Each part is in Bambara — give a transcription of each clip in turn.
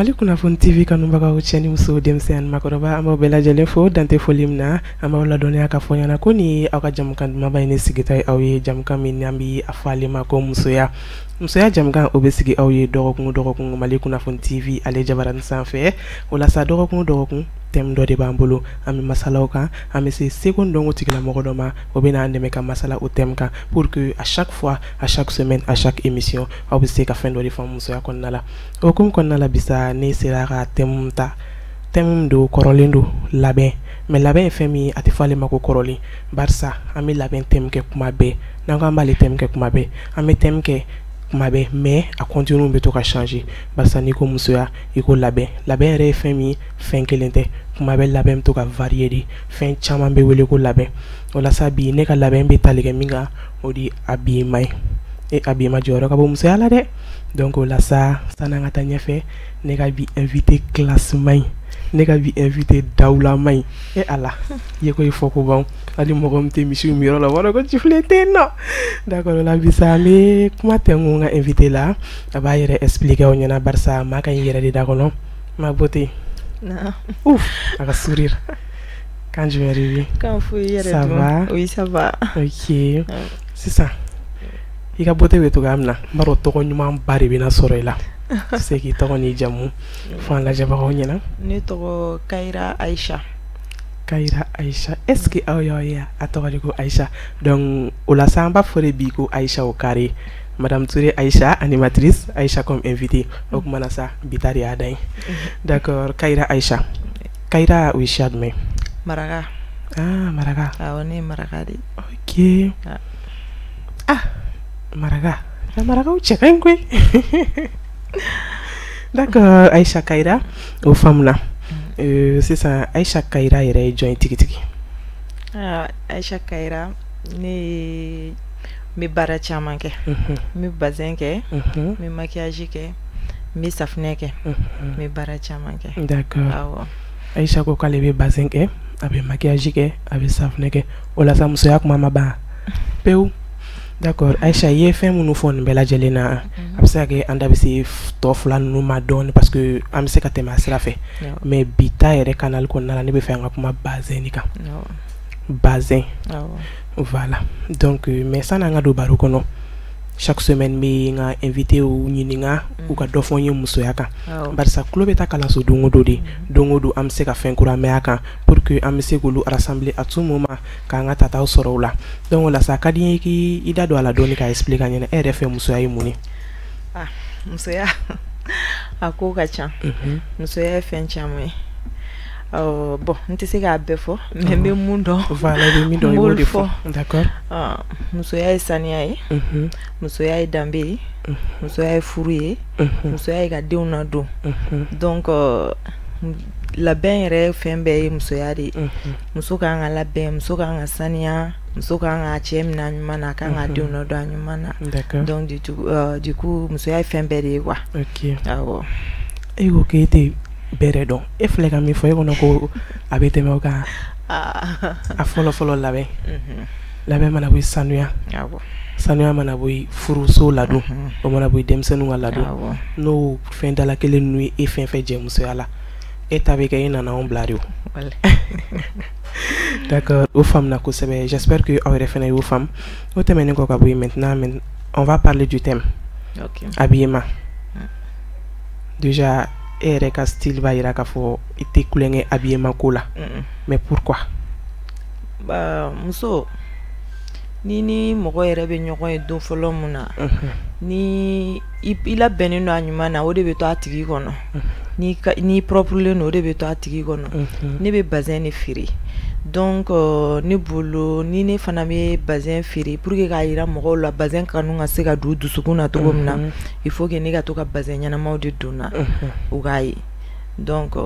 Mali Kunnafoni TV kanubagaw cɛ ni muso denmisɛn makɔrɔba an b'aw bɛɛ lajɛlen fo dante foli min na an b'aw ladɔnniya ka fɔ ɲɛna ko ni aw ka jamukan dumanba in ne sigita ye aw ye jamukan min n'an bi a fɔ ale ma ko musoya jamukan o bɛ sigi aw ye dɔgɔkun Mali Kunnafoni TV ale jabaranin sanfɛ walasa dɔgɔkun thème dɔ de b'an bolo an bɛ masalaw kan an bɛ se seko dɔnko tigilamɔgɔ dɔ ma o bɛ n'an dɛmɛ ka masala o thème kan pour que à chaque fois à chaque semaine à chaque émission aw bɛ se ka fɛn dɔ de fɔ musoya kɔnɔna la o hukumu kɔnɔna la bisa ne sera ka thème ta thème do kɔrɔlen do labɛn mais labɛn ye fɛn min ye a tɛ fɔ ale ma ko kɔrɔlen barisa an bɛ labɛn thème kɛ kuma bɛɛ n'an ko an b'ale thème kɛ kuma bɛɛ an bɛ thème kɛ kuma bɛɛ mais a contenu bɛ to ka changer barisa n'i ko musoya i ko labɛn yɛrɛ ye fɛn min ye fɛn kelen tɛ kuma bɛɛ labɛn bɛ to ka varier de fɛn caman bɛ wele ko labɛn walasa bi ne ka labɛn bɛ tali kɛ min kan o de habillement ye habillement jɔyɔrɔ ka bɔ musoya la dɛ donc o la sa san'an ka taa ɲɛfɛ ne ka bi invité classe maɲi ne ka bi invité dawula maɲi ala ye ko i fɔ ko ban hali mɔgɔ min tɛ misiw mi yɔrɔ la wala ko cifile tɛ yen nɔ d'accord o la bisa an bɛ kuma tɛ n ko n ka invité la a b'a yɛrɛ expliquer aw ɲɛna barisa maa ka ɲi yɛrɛ de da kɔnɔ ma beauté ouf a ka sourire quand je vais arriver ça va oui ça va ok sisan i ka beauté bɛ togoya min na n b'a dɔn tɔgɔ ɲuman ba de bɛna sɔrɔ i la se k'i tɔgɔ n'i jamu fɔ an lajɛbagaw ɲɛna ne tɔgɔ Kayira Aïcha est-ce que aw y'aw ye a tɔgɔ de ko Aïcha donc o la sa an b'a fɔ de bi ko Aïcha au carré Madame Touré Aïcha animatrice Aïcha comme invitée o kuma na sa bi ta de y'a dan ye d'accord Kayira Aïcha Kayira o ye siya jumɛn Maraka Maraka awɔ ne ye Maraka de ok Marakaw cɛ ka ɲi koyi d'accord Aïcha Kayira o faamuna sisan Aïcha Kayira yɛrɛ ye jɔn ye tigitigi Aïcha Kayira ne bɛ baara caman kɛ n bɛ bazin kɛ n bɛ maquillage kɛ n bɛ safunɛ kɛ n bɛ baara caman kɛ d'accord awɔ Aïcha ko k'ale bɛ bazin kɛ a bɛ maquillage kɛ a bɛ safunɛ kɛ o la sa musoya kuma ma ban pewu d'accord Aïcha i ye fɛn minnu fɔ nin bɛɛ lajɛlen na a bɛ se ka kɛ an da bɛ se tɔ fila ninnu ma dɔɔni parce que an bɛ se ka tɛmɛ a sira fɛ mais bi ta yɛrɛ canal kɔnɔna la ne bɛ fɛ an ka kuma bazin de kan bazin voilà donc mais san'an ka don baro kɔnɔ chaque semaine bɛ n ka invité ɲininka u ka dɔ fɔ n ye musoya kan barisa tulo bɛ taa kalanso don o don de don o don an bɛ se ka fɛn kura mɛn a kan pour que an bɛ se k'olu rassembler à tout moment k'an ka tataw sɔrɔ o la donc o la sa ka di n ye k'i da don a la dɔɔni ka expliquer a ɲɛna e yɛrɛ fɛ musoya ye mun ye musoya a ko ka ca musoya ye fɛn caman ye bon n tɛ se k'a bɛɛ fɔ mais n bɛ mun dɔn voilà i bɛ min dɔn i b'o de fɔ d'accord musoya ye saniya ye musoya ye danbe ye musoya ye furu ye musoya ye ka denw ladon donc labɛn yɛrɛ fɛn bɛɛ ye musoya de ye muso kan ka labɛn muso kan ka saniya muso kan ka cɛ minɛ a ɲuman na a kan ka denw ladon a ɲuman na donc du coup musoya ye fɛn bɛɛ de ye quoi ok awɔ e ko k'e tɛ bɛrɛ dɔn e filɛ ka min fɔ e kɔnɔ ko a bɛ tɛmɛ o kan a fɔlɔ labɛn labɛn mana bɔ sanuya sanuya mana bɔ furuso ladon o mana bɔ denmisɛnninw ka ladon n'o fɛn dala kelen ninnu ye e fɛn fɛn jɛ musoya la e ta bɛ kɛ e nana anw bila de o d'accord o faamuna kosɛbɛ j'espère que aw yɛrɛ fana y'o faamu o tɛmɛnen kɔ ka bɔ yen maintenant on va parler du thème habillement déjà e yɛrɛ ka style b'a yira k'a fɔ i tɛ kulonkɛ habillement ko la mais pourquoi muso ni mɔgɔ yɛrɛ bɛ ɲɔgɔn ye don fɔlɔ mun na ni i labɛnnen don a ɲuman na o de bɛ to a tigi kɔnɔ ni propre o de bɛ to a tigi kɔnɔ ne bɛ bazin de feere donc ne bolo ni ne fana bɛ bazin feere pour que k'a yira mɔgɔw la bazin kanu ka se ka don dusukun na cogo min na il faut que ne ka to ka bazin ɲɛnamaw de don na o k'a ye donc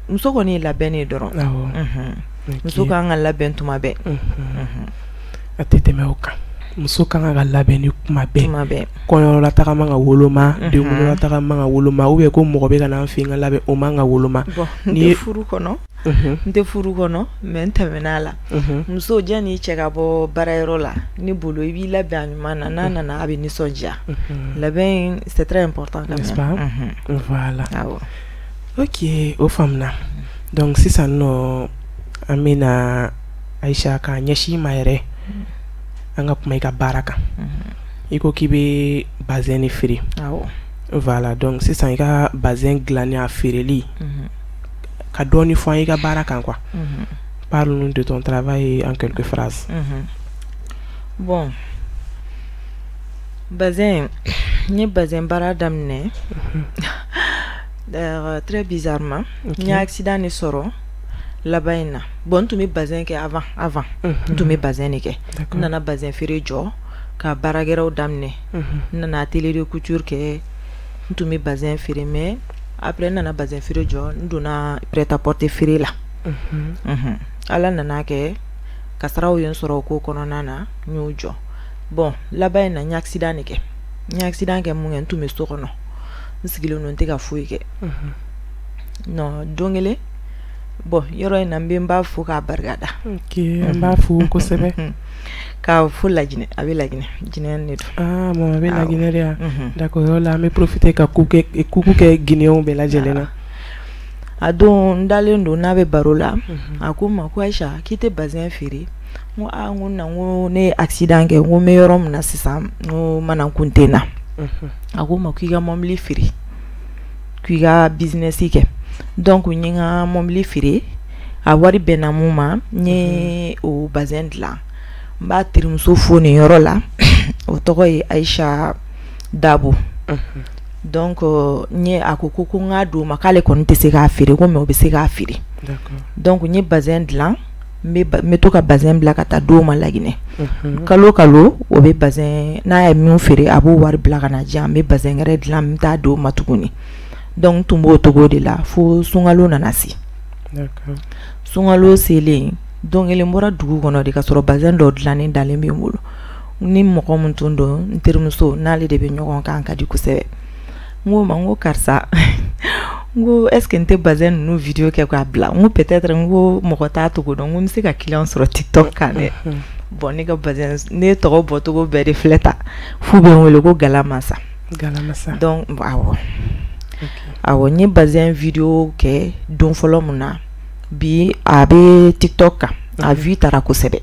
muso kɔni ye labɛn de dɔrɔn muso kan ka labɛn tuma bɛɛ a tɛ tɛmɛ o kan muso kan ka labɛn ni kuma bɛɛ kɔɲɔyɔrɔla taga man ka woloma denkunyɔrɔla taga man ka woloma ou bien ko mɔgɔ bɛ ka na an fɛ ka labɛn o man ka woloma ni furu kɔnɔ n tɛ furu kɔnɔ mais n tɛmɛna la muso jani cɛ ka bɔ baarayɔrɔ la ni bolo i b'i labɛn a ɲuman na n'a nana a bɛ nisɔndiya labɛn c'est très important quand même voilà ok o faamuna donc sisan nɔ an bɛna Aisha ka ɲɛsin ma yɛrɛ an ka kuma i ka baara kan i ko k'i bɛ bazin ni feere voilà donc sisan i ka bazin dilanni a feereli ka dɔɔni fɔ an i ka baara kan quoi parle-nous de ton travail en quelques phrases bon bazin ni bazin baara daminɛ très bizarrement ni accident ni sɔrɔ laban in na bon tun bɛ bazin kɛ avant tun bɛ bazin de kɛ n nana bazin feere jɔ ka baarakɛlaw daminɛ n nana atelier de couture kɛ n tun bɛ bazin feere mais après n nana bazin feere jɔ n donna prêt à porter feere la ala nana kɛ kasaraw ye n sɔrɔ o ko kɔnɔna na n y'o jɔ bon laban in na n ye accident de kɛ n ye accident kɛ mun kɛ n tun bɛ so kɔnɔ n sigilen don n tɛ ka foyi kɛ non don kelen bon yɔrɔ in na n b'a fo k'a barikada ok n b'a fo kosɛbɛ k'a fo Laginɛ a bɛ Laginɛ Guinéen de don bon a bɛ Laginɛ de yan d'accord yɔrɔ la an bɛ profiter ka kuku kɛ Guinéenw bɛɛ lajɛlen na a don n dalen don n'a bɛ baro la a ko n ma ko Aisha k'i tɛ bazin feere n ko n ko na n ko ne ye accident kɛ n ko n bɛ yɔrɔ min na sisan n ko mana n kun tɛ na a ko n ma k'i ka mobili feere k'i ka business kɛ donc n ye n ka mobili feere a wari bɛnna mun ma n ye o bazin dilan n b'a terimuso fo nin yɔrɔ la o tɔgɔ ye Aisha Dabo donc n ye a ko n k'a d'o ma k'ale kɔni tɛ se k'a feere ko mais o bɛ se k'a feere donc n ye bazin dilan n bɛ to ka bazin bila ka taa d'o ma Laginɛ kalo kalo o bɛ bazin n'a ye min feere a b'o wari bila ka na di yan n bɛ bazin wɛrɛ dilan n bɛ taa d'o ma tuguni donc n tun b'o togo de la fo sunkalo nana se sunkalo selen don kelen bɔra dugu kɔnɔ de ka sɔrɔ bazin dɔ dilannen dalen bɛ n bolo ni mɔgɔ min tun don n terimuso n'ale de bɛ ɲɔgɔn kan ka di kosɛbɛ n ko ma n ko karisa n ko est ce que n tɛ bazin ninnu video kɛ k'a bila n ko peut-être n ko mɔgɔ t'a togo dɔn n ko n bɛ se ka client sɔrɔ TikTok kan dɛ bon ne ka bazin ne tɔgɔ bɔcogo bɛɛ de filɛ ta f'u bɛ n wele ko Galamasa donc awɔ n ye bazin video kɛ don fɔlɔ mun na bi a bɛ TikTok kan a vue taara kosɛbɛ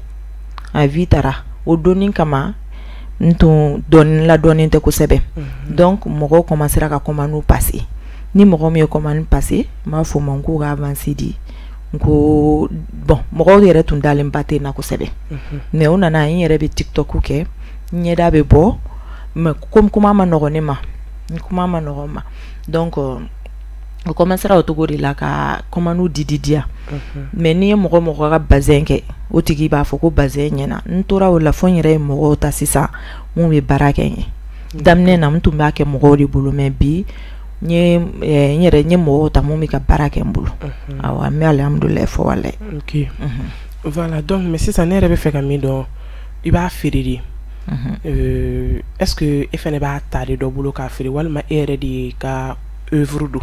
a vue taara o donni kama n tun ladɔnnen tɛ kosɛbɛ donc mɔgɔw commencera ka commande passer ni mɔgɔ min ye commande passer n b'a fɔ o ma n k'o ka avance di n ko bon mɔgɔw yɛrɛ tun dalen ba tɛ n na kosɛbɛ mais o nana n yɛrɛ bɛ TikTok kɛ n ɲɛda bɛ bɔ mais comme kuma ma nɔgɔn ne ma kuma ma nɔgɔn ma donc o commencera o togo de la ka commande di yan mais n'i ye mɔgɔ ka bazin kɛ o tigi b'a fɔ ko bazin ɲɛna n tora o la fo n yɛrɛ ye mɔgɔw ta sisan mun bɛ baara kɛ n ye daminɛ na n tun b'a kɛ mɔgɔw de bolo mais bi n ye mɔgɔw ta mun bɛ ka baara kɛ n bolo awɔ n bɛ alhamdulilayi fɔ walayi ok voilà donc mais sisan ne yɛrɛ bɛ fɛ ka min dɔn i b'a feere de est ce que e fɛnɛ b'a ta de dɔ bolo k'a feere walima e yɛrɛ de ka œuvre don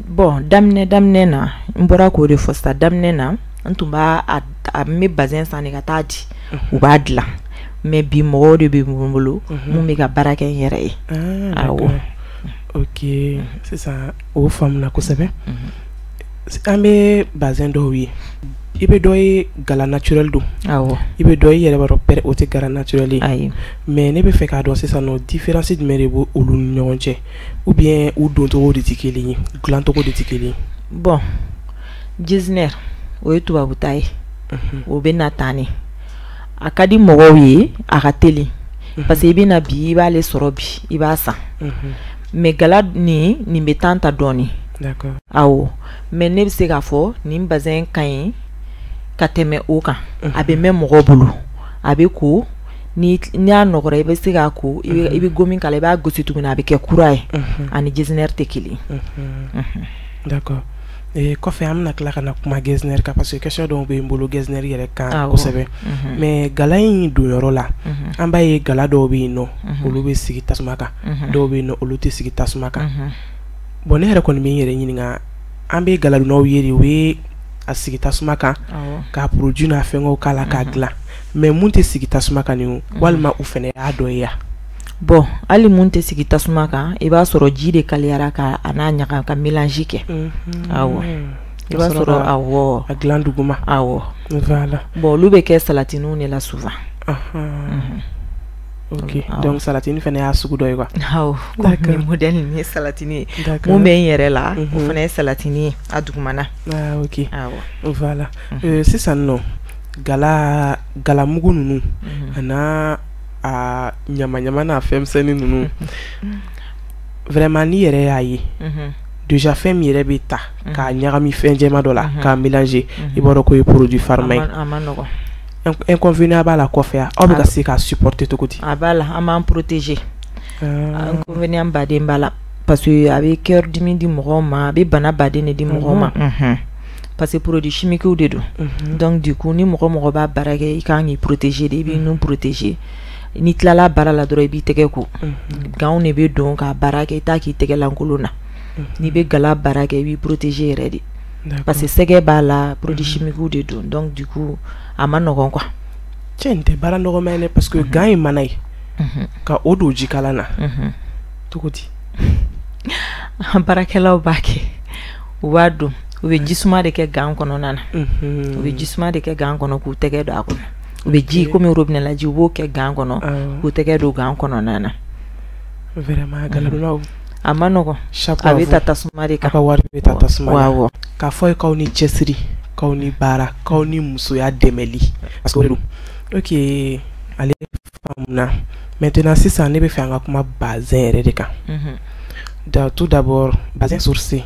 bon daminɛ na n bɔra k'o de fɔ sisan daminɛ na n tun b'a n bɛ bazin san de ka taa di u b'a dilan mais bi mɔgɔw de bɛ n bolo mun bɛ ka baara kɛ n yɛrɛ ye awɔ ok sisan o faamuna kosɛbɛ an bɛ bazin dɔw ye i bɛ dɔ ye gala naturel don awɔ i bɛ dɔ ye yɛrɛ b'a dɔn pɛrɛ o tɛ gala naturel ye ayi mais ne bɛ fɛ k'a dɔn sisan nɔ différence jumɛn de b'o olu ni ɲɔgɔn cɛ ou bien u doncogo de tɛ kelen ye dilancogo de tɛ kelen ye bon Getzner o ye tubabu ta ye o bɛ na tan ne a ka di mɔgɔw ye a ka teli parce que i bɛ na bi i b'ale sɔrɔ bi i b'a san mais gala nin bɛ tan ta dɔɔni d'accord awɔ mais ne bɛ se k'a fɔ nin bazin ka ɲi ka tɛmɛ o kan a bɛ mɛn mɔgɔ bolo a bɛ ko ni y'a nɔgɔra i bɛ se k'a ko i bɛ gomi k'a la i b'a gosi tuguni a bɛ kɛ kura ye ani Getzner tɛ kelen d'accord kɔfɛ an bɛna tila ka na kuma Getzner kan parce que question dɔw bɛ n bolo Getzner yɛrɛ kan kosɛbɛ mais gala in donyɔrɔ la an b'a ye gala dɔw bɛ yen nɔ olu bɛ sigi tasuma kan dɔw bɛ yen nɔ olu tɛ sigi tasuma kan bon ne yɛrɛ kɔni bɛ n yɛrɛ ɲininka an bɛ gala dunnaw ye de u bɛ a sigi tasuma kan k'a produit n'a fɛngɛw k'a la k'a dilan mais mun tɛ sigi tasuma kan nin walima u fɛnɛ y'a dɔ ye ya. Bon hali mun tɛ sigi tasuma kan i b'a sɔrɔ ji de kaliyara ka a n'a ɲaga ka mélange kɛ awɔ i b'a sɔrɔ awɔ a dilan duguma awɔ voilà bon olu bɛ kɛ salatiniw de la souvent ok donc salatini fɛnɛ y'a sugu dɔ ye quoi awɔ d'accord modèle nin ye salatini ye mun bɛ n yɛrɛ la o fɛnɛ ye salatini ye a dugumana ok awɔ voilà sisan nɔ gala mugu ninnu ana a ɲama n'a fɛnmisɛnnin ninnu vraiment ni yɛrɛ y'a ye déjà fɛn min yɛrɛ bɛ ta k'a ɲagami fɛn jɛma dɔ la k'a mélanger i b'a dɔn k'o ye produit farima ye a ma nɔgɔn inconvénient b'a la kɔfɛ aw bɛ ka se k'a supporter cogo di a b'a la an b'an protéger inconvénient baden b'a la parce que a bɛ cœur dimi di mɔgɔw ma a bɛ bana baden de di mɔgɔw ma parce que produit chimique de don donc du coup ni mɔgɔ b'a baara kɛ i kan k'i protéger de i b'i nun protéger ni tilala baara la dɔrɔn i b'i tɛgɛ ko gants de bɛ don ka baara kɛ i t'a k'i tɛgɛ lankolon na n'i bɛ gala baara kɛ i b'i protéger yɛrɛ de parce que sɛgɛ b'a la produit chimique de don donc du coup a ma nɔgɔn quoi cɛ nin tɛ baara nɔgɔma ye parce que gants ye mana ye ka o don jikalan na cogo di an baarakɛlaw b'a kɛ u b'a don u bɛ jisuma de kɛ gants kɔnɔna na u bɛ jisuma de kɛ gants kɔnɔ k'u tɛgɛ don a kɔnɔ u bɛ ji comme robinet la ji u b'o kɛ gants kɔnɔ k'u tɛgɛ don gants kɔnɔna na vraiment galadonnaw a ma nɔgɔn a bɛ ta tasuma de kan a ka wari bɛ ta tasuma na k'a fɔ ye k'aw ni cɛsiri k'aw ni baara k'aw ni musoya dɛmɛli parce que o de don ok ale faamuna maintenant sisan ne bɛ fɛ an ka kuma bazin yɛrɛ de kan tout d'abord bazin sourcé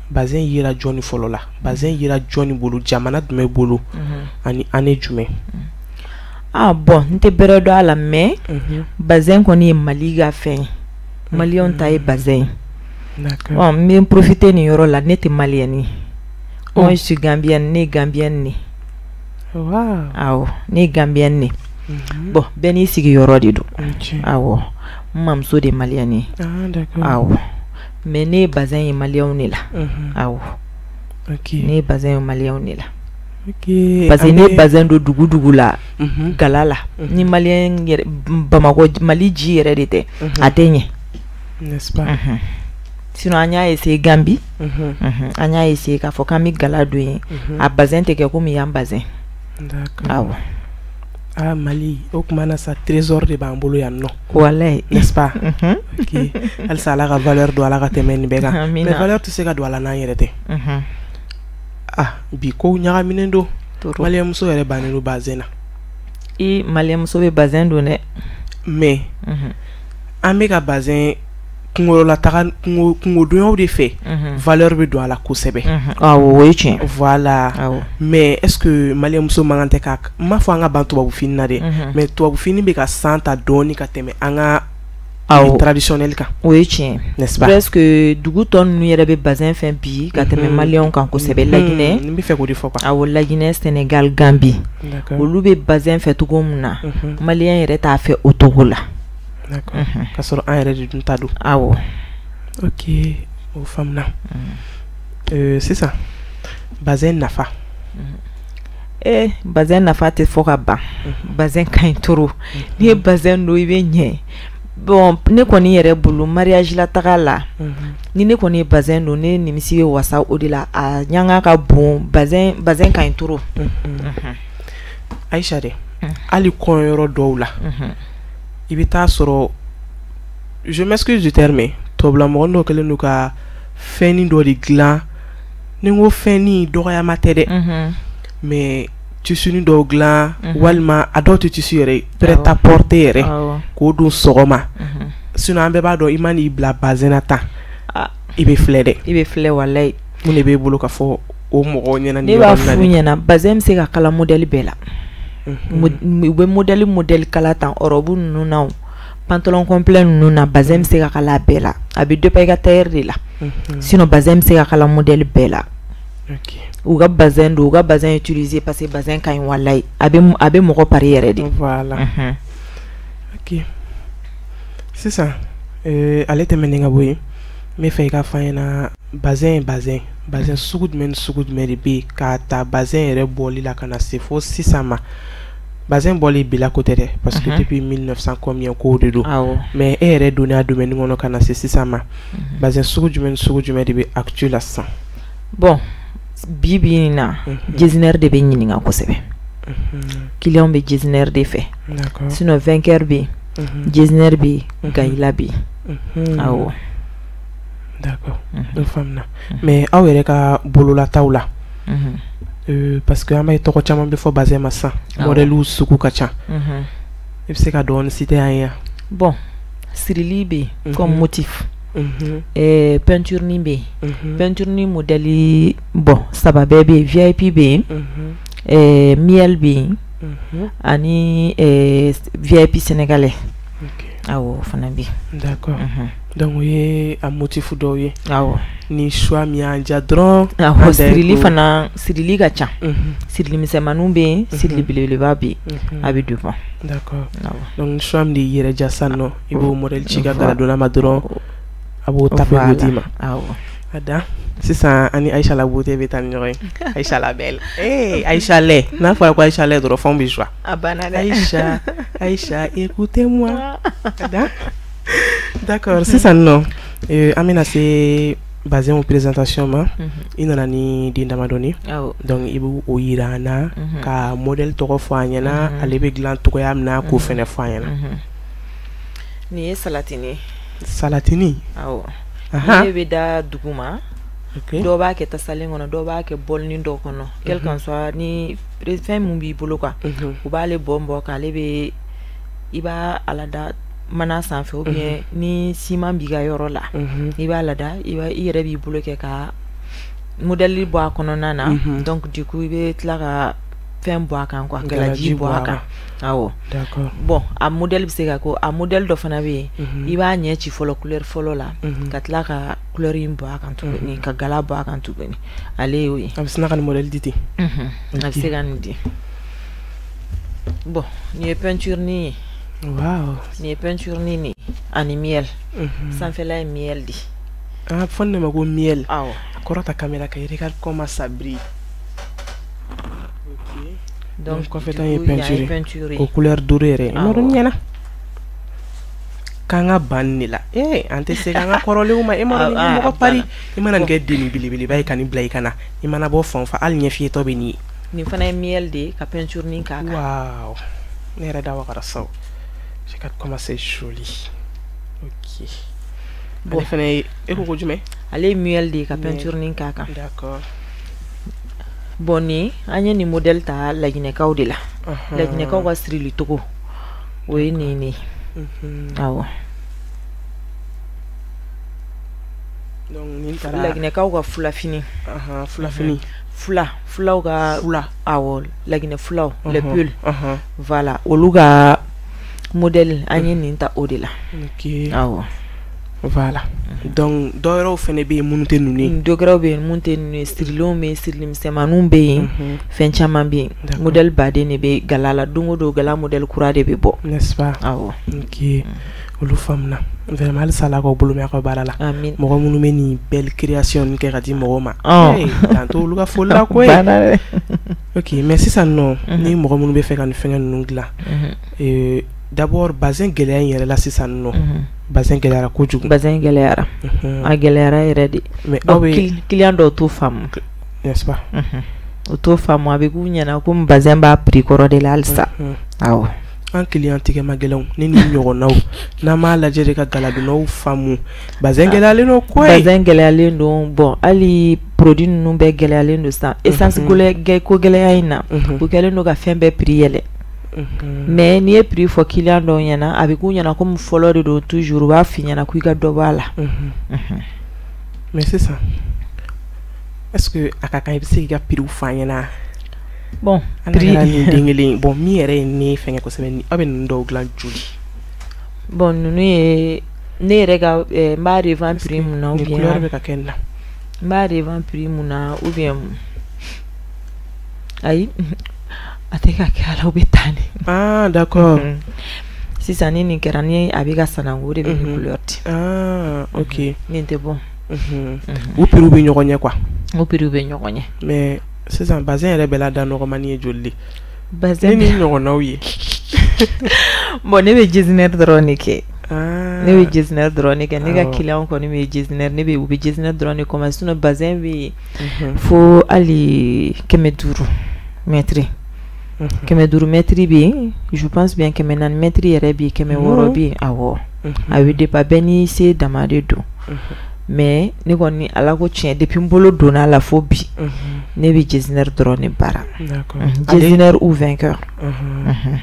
bazin yera jɔnni fɔlɔ la bazin yera jɔnni bolo jamana jumɛn bolo ani année jumɛn bon n tɛ bɛrɛ dɔn a la mais bazin kɔni ye Mali ka fɛn ye maliyɛnw ta ye bazin bon n bɛ profiter nin yɔrɔ la ne tɛ maliyɛn ye moi je suis gambienne ne ye gambienne ne awɔ ne ye gambienne ne bon bɛɛ n'i sigiyɔrɔ de don awɔ n mamuso de ye maliyɛn ye awɔ mais ne ye bazin ye maliyɛnw de la awɔ ne ye bazin ye maliyɛnw de la parce que ne ye bazin don dugu la gala la ni maliyɛn yɛrɛ Bamakɔ Mali ji yɛrɛ de tɛ a tɛ ɲɛ n'est-ce pas sinon an y'a essayé Gambie an y'a essayé k'a fɔ k'an bɛ gala don yen a bazin tɛ kɛ komi yan bazin awɔ Mali o kuma na sa trésor de b'an bolo yan nɔ walayi n'est-ce pas ok halisa ala ka valeur don ala ka tɛmɛ nin bɛɛ kan mais valeur tɛ se ka don ala n'an yɛrɛ tɛ bi kow ɲagaminen don maliyɛn muso yɛrɛ bannen don bazin na maliyɛn muso bɛ bazin don dɛ mais an bɛ ka bazin kunkololataga kungodonyaw de fɛ valeur bɛ don a la kosɛbɛ o ye tiɲɛ voilà mais est-ce que maliyɛn muso man kan tɛ ka n m'a fɔ an ka ban tubabufini na dɛ mais tubabufini bɛ ka san ta dɔɔni ka tɛmɛ an ka traditionnel kan o ye tiɲɛ n'est-ce pas presque dugu tɔ ninnu yɛrɛ bɛ bazin fɛn bi ka tɛmɛ maliyɛnw kan kosɛbɛ Laginɛ n bɛ fɛ k'o de fɔ quoi awɔ Laginɛ Sénégal Gambie olu bɛ bazin fɛ cogo min na maliyɛn yɛrɛ t'a fɛ o cogo la d'accord ka sɔrɔ an yɛrɛ de dun ta don awɔ ok o faamuna sisan bazin nafa bazin nafa tɛ fɔ ka ban bazin ka ɲi trop n'i ye bazin don i bɛ ɲɛ bon ne kɔni yɛrɛ bolo mariage la taga la ni ne kɔni ye bazin don ne nimisi bɛ wasa o de la a ɲanga ka bon bazin ka ɲi trop Aïcha de hali kɔɲɔyɔrɔ dɔw la i bɛ taa sɔrɔ je m'excuse du terme tɔbila mɔgɔ dɔw kɛlen don ka fɛnnin dɔ de dilan ni n ko fɛnnin dɔgɔyama tɛ dɛ mais tissu dɔw dilan walima a dɔw tɛ tissu yɛrɛ prêt-à-porter yɛrɛ k'o don sɔgɔma sinon an bɛɛ b'a dɔn i ma n'i bila bazin na tan i bɛ filɛ dɛ i bɛ filɛ walayi mun de b'e bolo ka fɔ o mɔgɔw ɲɛna ne b'a f'u ɲɛna bazin bɛ se ka kala modèle bɛɛ la u bɛ modèle kala tan robe ninnu na pantalon complet ninnu na bazin bɛ se ka kala bɛɛ la a bɛ dépend i ka tailleur de la sinon bazin bɛ se ka kala modèle bɛɛ la OK. u ka bazin do u ka bazin utiliser parce que bazin ka ɲi wallahi a bɛ mɔgɔ pari yɛrɛ de. Voilà. OK. C'est ça. Ale tɛmɛnen ka bɔ yen n bɛ fɛ i ka fɔ an ɲɛna bazin sugu jumɛn de bɛ yen k'a ta bazin yɛrɛ bɔli la ka na se fo sisan ma. Bazin bɔli bila ko tɛ dɛ parce que depuis 1900 combien ko de do. Mais e yɛrɛ donna a domaine kɔnɔ ka na se sisan ma. Bazin sugu jumɛn de bɛ actu la sisan. Bon, bibi na designer de bɛ ɲininka kosɛbɛ. Client bɛ designer de fɛ. D'accord. Sinon vainqueur bɛ designer bɛ gayila bɛ. Awɔ. D'accord. O faamuna. Mais aw yɛrɛ ka bololataw la. Parce que an bɛ tɔgɔ caman bɛ fɔ bazin ma sisan. Modèle sugu ka ca. I bɛ se ka dɔɔni citer an ye. Bon, sirili bɛ comme motif. Peinture ni bɛ peinture ni modèle bon saba bɛɛ bɛ VIP bɛ miel bɛ ani VIP sénégalais. Awɔ fana bɛ. D'accord. Donc o ye a motif dɔw ye. Awɔ. Ni choix min y'an diya dɔrɔn. Awɔ sirili ka ca. Sirili misɛnmaninw bɛ yen sirili belebeleba bɛ yen a bɛ dépend. D'accord. Donc ni choix min de y'i yɛrɛ diya sisan nɔ i b'o modèle ci ka galadonna ma dɔrɔn a b'o taper k'o d'i ma. Awɔ. A dan sisan ani Aïcha la beauté bɛ taa ni ɲɔgɔn ye. Aïcha la belle. Aïcha lait n'a fɔra ko Aïcha lait dɔrɔn fɛnw bɛ joie. A banna dɛ. Aïcha écoutez-moi. A dan. D'accord, sisan nɔ an bɛna se bazin présentation ma. I nana ni den damadɔni. Donc i bɛ o yira an na ka modèle tɔgɔ fɔ an ɲɛna ale bɛ dilan cogoya min na k'o fɛnɛ fɔ an ɲɛna. Nin ye salatini. Salatini. Awɔ. Ne bɛ da duguma. Dɔw b'a kɛ tasalen kɔnɔ dɔw b'a kɛ bɔlinin dɔw kɔnɔ. Quel qu'en soit ni fɛn mun b'i bolo quoi. U b'ale bɔn k'ale bɛ i b'a alada mana sanfɛ ou bien ni ciment b'i ka yɔrɔ la i b'a lada i yɛrɛ b'i bolo kɛ ka modèle bɔ a kɔnɔna na donc du coup i bɛ tila ka fɛn bɔ a kan quoi galaji bɔ a kan. Awɔ. D'accord. Bon a modèle bɛ se ka ko a modèle dɔ fana bɛ yen i b'a ɲɛ ci fɔlɔ couleur fɔlɔ la ka tila ka couleur in bɔ a kan tuguni ka gala bɔ a kan tuguni ale y'o ye. A bɛ sina ka ni modèle di ten. A bɛ se ka nin di. Bon nin ye peinture ni ye. Wow. Ni peinture ni ani miel. Sanfɛla ye miel di. Fɔ ne ma ko miel. Awɔ. A kɔrɔ ta caméra ka regarde comment ça brille. OK. Donc kɔfɛ ta ye peinture. O couleur dorée yɛrɛ. I ma dɔn ɲɛna. K'an ka ban ne la. An tɛ se k'an ka kɔrɔlenw ma. I ma dɔn ni mɔgɔ pari. I mana nin kɛ deni belebeleba ye ka nin bila i kana. I mana bɔ fan o fan hali ɲɛ fiyɛtɔ bɛ nin ye. Nin fana ye miel de ka peinture ni k'a kan. Wow. Ne yɛrɛ da wakara saw. Regarde comment c'est joli. OK. Bon, fɛnɛ e ko jumɛn? Ale miel de ka peinture ni k'a kan. D'accord. Bon ni an ye nin modèle ta laginɛkaw de la. Laginɛkaw ka sirili togo o ye nin ne. Awɔ. Donc nin taara laginɛkaw ka fulafini. Fulafini. Fulaw ka awɔ laginɛ fulaw le pull. Voilà olu ka modèle an ye nin ta o de la. OK. Awɔ. Voilà. Donc dɔw yɛrɛw fɛnɛ bɛ yen minnu tɛ ninnu ye. Dɔw yɛrɛw bɛ yen minnu tɛ ninnu ye sirilenw bɛ yen sirili misɛnmaninw bɛ yen fɛn caman bɛ yen modèle baden de bɛ gala la don o don gala modèle kura de bɛ bɔ. N'est-ce pas? Awɔ. OK. Olu faamuna. Vraiment halisa Ala k'aw bolo mɛn aw ka baara la. Amin. Mɔgɔ minnu bɛ nin belle création kɛ ka di mɔgɔw ma. Dan t'olu ka foli la koyi. OK mais sisan nɔ ni mɔgɔ minnu bɛ fɛ ka nin fɛngɛ ninnu dilan d'abord bazin gɛlɛya in yɛrɛ la sisan nɔ bazin gɛlɛyara kojugu. Bazin gɛlɛyara. A gɛlɛyara yɛrɛ de. Mais aw bɛ client dɔw t'o faamu. N'est-ce pas? O t'o faamu a bɛ k'u ɲɛna ko bazin b'a prix kɔrɔ de la halisa. Awɔ. An client tigɛ ma gɛlɛnw ne ni ɲɔgɔnnaw n'an m'a lajɛ de ka galadonnaw faamu bazin gɛlɛyalen don koyi. Bazin gɛlɛyalen don bon hali produit ninnu bɛɛ gɛlɛyalen don sisan essence ko gɛlɛya in na u kɛlen don ka fɛn bɛɛ prix yɛlɛ. Mais n'i ye prix fɔ client dɔw ɲɛna a bɛ k'u ɲɛna comme fɔlɔ de don toujours u b'a f'i ɲɛna k'i ka dɔ bɔ a la. Mais sisan est-ce que a ka kan i bɛ se k'i ka prix fɔ an ɲɛna? Bon prix ni den kelen bon min yɛrɛ ye ne fɛngɛ kosɛbɛ ni aw bɛ ninnu dɔw dilan joli? Bon ninnu ye ne yɛrɛ ka n b'a revend prix mun na ou bien couleur bɛ ka kɛ nin na. M'a de vampire mun na ou bien ayi a tɛ ka kɛ ala bɛ taa ni. Ah d'accord. Sisan ni nin kɛra ni a bɛ ka sanango de bɛ ni couleur ti. Ah ok. Nin tɛ bon. U piriw bɛ ɲɔgɔn ɲɛ quoi. U piriw bɛ ɲɔgɔn ɲɛ. Mais sisan bazin yɛrɛ bɛɛ la da nɔgɔmani ye joli de. Bazin ni ɲɔgɔnnaw ye. Bon ne bɛ jésiner dɔrɔn de kɛ. Ne bɛ jésiner dɔrɔn de kɛ. Ne ka client kɔni bɛ jésiner ne bɛ u bɛ jésiner dɔrɔn de kɔma sinon bazin bɛ fo hali 500 mètres. 500 mètres bɛ yen je pense bien 400 mètres yɛrɛ bɛ yen 600 bɛ yen awɔ a bɛ dépend bɛɛ ni se dama de don mais ne kɔni ala ko tiɲɛ depuis n bolo donna la fo bi ne bɛ jésiner dɔrɔn de baara jésiner ou vainqueur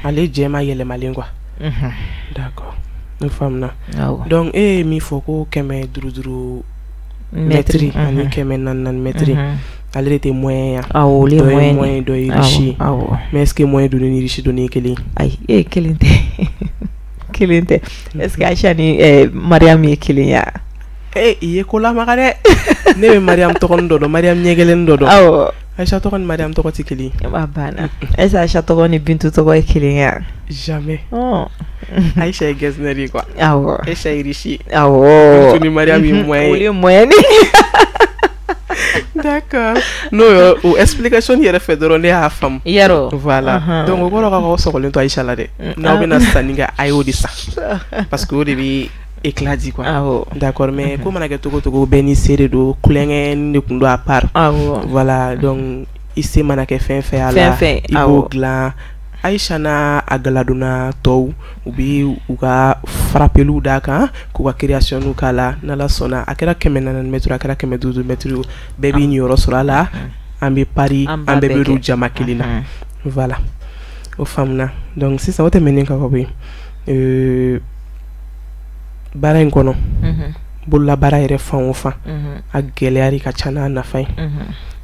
ale jɛma yɛlɛmalen quoi d'accord ne faamuna donc e min fɔ ko 500 mètres ani 400 mètres ale de tɛ moyen ya awɔ le moyen dɔ ye riche mais est ce que moyen donni ni riche donni ye kelen ayi kelen tɛ kelen tɛ est ce que Aisha ni Mariam ye kelen ya i ye ko lamaga dɛ ne bɛ Mariam tɔgɔ dɔ dɔn Mariam ɲɛgɛlen dɔ dɔn awɔ Aisha tɔgɔ ni Mariam tɔgɔ tɛ kelen a banna est ce que Aisha tɔgɔ ni Bintu tɔgɔ ye kelen ya jamais Aisha ye gɛsinɛri ye quoi awɔ Aisha ye riche awɔ Bintu ni Mariam ye moyen o ye moyen d'accord no o explication yɛrɛ fɛ dɔrɔn ne y'a faamu yɛrɛ voilà donc o kɔrɔ ka sɔgɔlen to Aisha la dɛ n'aw bɛna sanni kɛ a y'o de san parce que o de bɛ éclat di quoi d'accord mais ko mana kɛ togo togo bɛɛ ni se de don kulonkɛ de kun don à part voilà donc i se mana kɛ fɛn fɛn a la i b'o dilan Aisha n'a a galadonna tɔw u bɛ u ka frappeliw d'a kan k'u ka création k'a la n'Ala sɔnna a kɛra 400 mètres a kɛra 500 mètres bɛɛ b'i niyɔrɔ sɔrɔ a la an bɛ pari an bɛɛ bɛ don jama kelen na voilà o faamuna donc sisan o tɛmɛnen ka bɔ yen baara in kɔnɔ bolola baara yɛrɛ fan o fan a gɛlɛya de ka ca n'a nafa ye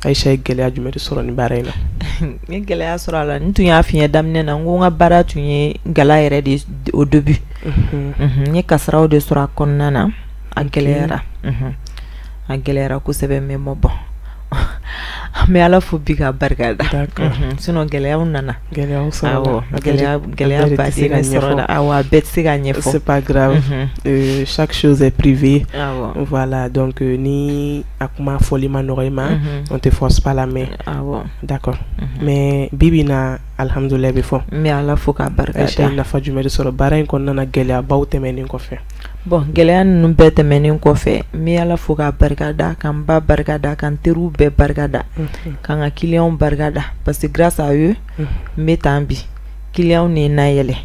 Aisha ye gɛlɛya jumɛn de sɔrɔ ni baara in na ni gɛlɛya sɔrɔ a la n tun y'a f'i ye daminɛ na n ko n ka baara tun ye gala yɛrɛ de au début n ye kasaraw de sɔrɔ a kɔnɔna na a gɛlɛyara kosɛbɛ mais bon an bɛ Ala fo bi ka barika da sinon gɛlɛyaw nana gɛlɛyaw sɔrɔ gɛlɛya baden de sɔrɔ la awɔ a bɛɛ tɛ se ka ɲɛfɔ c'est pas grave chaque chose est privée voilà donc ni a kuma fɔli ma nɔgɔ i ma on te force pas la main d'accord mais bibi na alhamdulillah bɛ fɔ n bɛ Ala fo ka barika da Aisha ye nafa jumɛn de sɔrɔ baara in kɔnɔna na gɛlɛyabaw tɛmɛnen kɔfɛ bon gɛlɛya ninnu bɛɛ tɛmɛnen kɔfɛ n bɛ Ala fo ka barika da ka n ba barika da ka n teriw bɛɛ barika da ka n ka clients barika da parce que grâce à eux n bɛ tan bi clients ni na yɛlɛ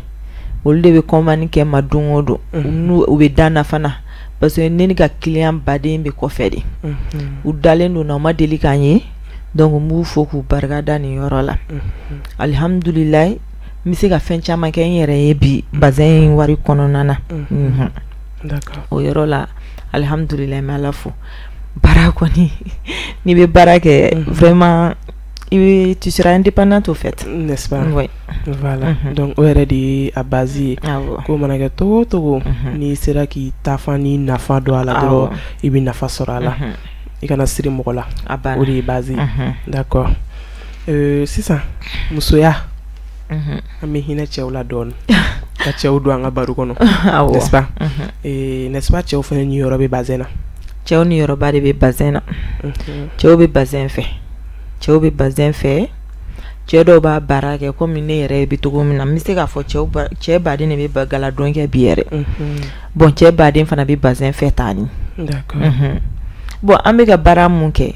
olu de bɛ commande kɛ ma don o don u bɛ da na fana parce que ne ni ka client baden bɛ kɔfɛ de u dalen don na u ma deli k'an ye donc n b'u fo k'u barika da nin yɔrɔ la alhamdulillah n bɛ se ka fɛn caman kɛ n yɛrɛ ye bi bazin in wari kɔnɔna na d'accord o yɔrɔ la alhamdulillah n bɛ Ala fo baara kɔni n'i bɛ baara kɛ vraiment tu seras indépendante au fait n'est-ce pas oui voilà donc o yɛrɛ de ye a base ye ko mana kɛ togo togo n'i sera k'i ta fan ni nafa dɔn a la dɔrɔn i bɛ nafa sɔrɔ a la i kana siri mɔgɔ la o de ye base ye d'accord sisan musoya an bɛ hinɛ cɛw la dɔɔni ka cɛw don an ka baro kɔnɔ n'est-ce pas n'est-ce pas cɛw fana ni yɔrɔ bɛ bazin na cɛw ni yɔrɔba de bɛ bazin na cɛw bɛ bazin fɛ cɛw bɛ bazin fɛ cɛ dɔw b'a baara kɛ komi ne yɛrɛ bɛ cogo min na n bɛ se k'a fɔ cɛ baden de bɛ galadon kɛ bi yɛrɛ bon cɛ baden fana bɛ bazin fɛ taa ni d'accord bon an bɛ ka baara mun kɛ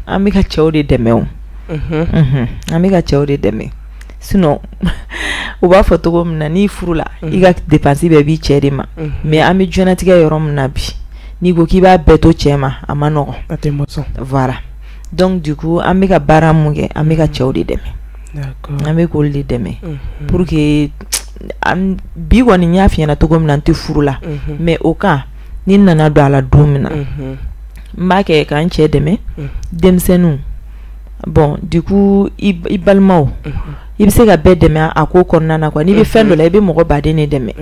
an bɛ ka cɛw de dɛmɛ o an bɛ ka cɛw de dɛmɛ sinon u b'a fɔ cogo min na n'i furu la i ka dépense bɛɛ b'i cɛ de ma mais an bɛ diɲɛlatigɛ yɔrɔ min na bi n'i ko k'i b'a bɛɛ to cɛ ma a ma nɔgɔn a tɛ mɔsɔn voilà donc du coup an bɛ ka baara mun kɛ an bɛ ka cɛw de dɛmɛ an bɛ k'olu de dɛmɛ pour que bi kɔni n y'a f'i ɲɛna cogo min na n tɛ furu la mais o kan ni n nana don a la don min na n b'a kɛ k'an cɛ dɛmɛ denmisɛnninw bon du coup i balimaw i bɛ se ka bɛɛ dɛmɛ a ko kɔnɔna na quoi n'i bɛ fɛn dɔ la i bɛ mɔgɔ baden de dɛmɛ